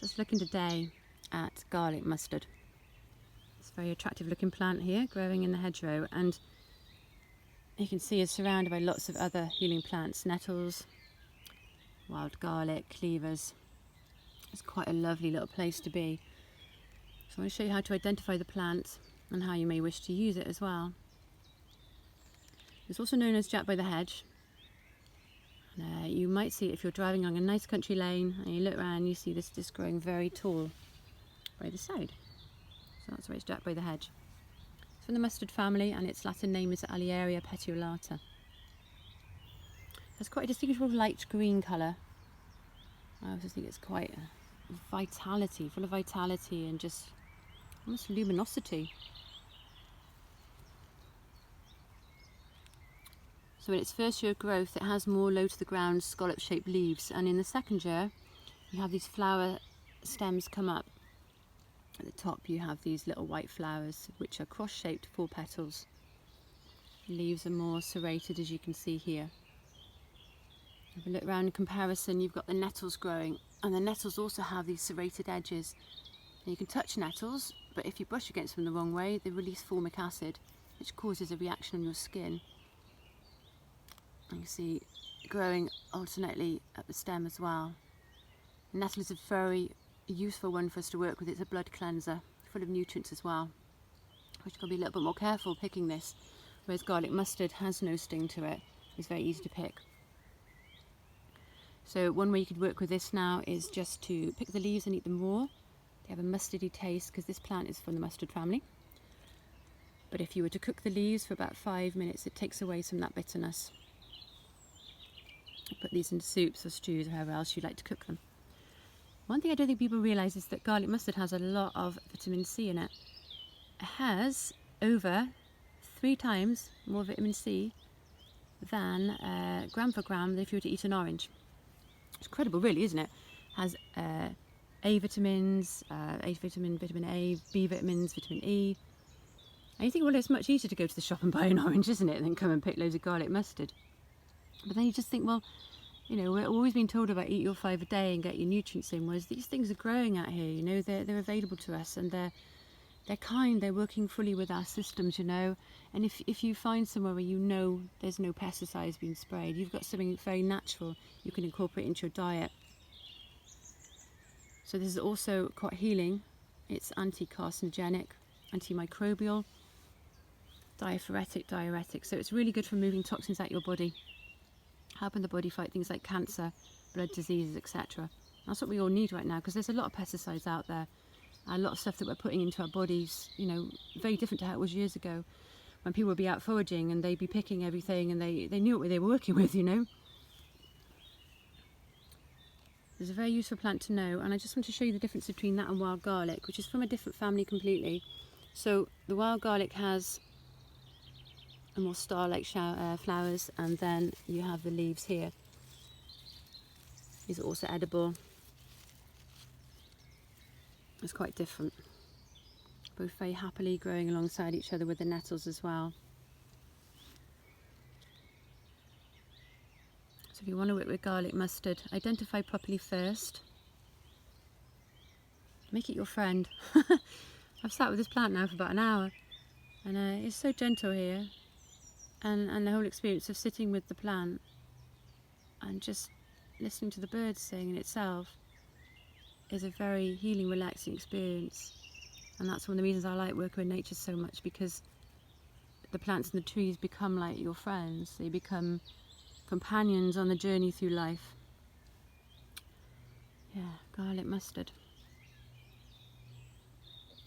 Just looking today at garlic mustard. It's a very attractive looking plant here, growing in the hedgerow, and you can see it's surrounded by lots of other healing plants, nettles, wild garlic, cleavers. It's quite a lovely little place to be. So I want to show you how to identify the plant and how you may wish to use it as well. It's also known as Jack by the Hedge. You might see it if you're driving along a nice country lane and you look around, you see this just growing very tall by the side. So that's why it's Jack by the Hedge. It's from the mustard family, and its Latin name is Alliaria petiolata. It's quite a distinguishable light green colour. I also think it's quite vitality, full of vitality and just almost luminosity. So in its first year of growth, it has more low to the ground scallop-shaped leaves, and in the second year you have these flower stems come up. At the top you have these little white flowers which are cross-shaped, 4 petals. The leaves are more serrated, as you can see here. Have a look around in comparison, you've got the nettles growing, and the nettles also have these serrated edges. Now you can touch nettles, but if you brush against them the wrong way, they release formic acid, which causes a reaction on your skin. You can see growing alternately at the stem as well. Nettle is a very useful one for us to work with. It's a blood cleanser, full of nutrients as well. Which you've got to be a little bit more careful picking this, whereas garlic mustard has no sting to it. It's very easy to pick. So one way you could work with this now is just to pick the leaves and eat them raw. They have a mustardy taste because this plant is from the mustard family. But if you were to cook the leaves for about 5 minutes, it takes away some of that bitterness. Put these into soups or stews or however else you like to cook them. One thing I don't think people realise is that garlic mustard has a lot of vitamin C in it. It has over 3 times more vitamin C than gram for gram if you were to eat an orange. It's incredible really, isn't it? It has A vitamins, A vitamin, vitamin A, B vitamins, vitamin E. And you think, well, it's much easier to go to the shop and buy an orange, isn't it, than come and pick loads of garlic mustard. But then you just think, well, you know, we're always being told about eat your 5 a day and get your nutrients in, whereas these things are growing out here, you know, they're available to us, and they're kind, they're working fully with our systems, you know. And if you find somewhere where you know there's no pesticides being sprayed, you've got something very natural you can incorporate into your diet. So this is also quite healing. It's anti-carcinogenic, antimicrobial, diuretic, so it's really good for moving toxins out your body, helping the body fight things like cancer, blood diseases, etc. That's what we all need right now, because there's a lot of pesticides out there, a lot of stuff that we're putting into our bodies, you know, very different to how it was years ago, when people would be out foraging and they'd be picking everything and they knew what they were working with, you know. It's a very useful plant to know, and I just want to show you the difference between that and wild garlic, which is from a different family completely. So the wild garlic has a more star-like flowers, and then you have the leaves here. These are also edible. It's quite different. Both very happily growing alongside each other with the nettles as well. So if you want to work with garlic mustard, identify properly first. Make it your friend. I've sat with this plant now for about an hour, and it's so gentle here. And the whole experience of sitting with the plant and just listening to the birds sing in itself is a very healing, relaxing experience. And that's one of the reasons I like working with nature so much, because the plants and the trees become like your friends. They become companions on the journey through life. Yeah, garlic mustard.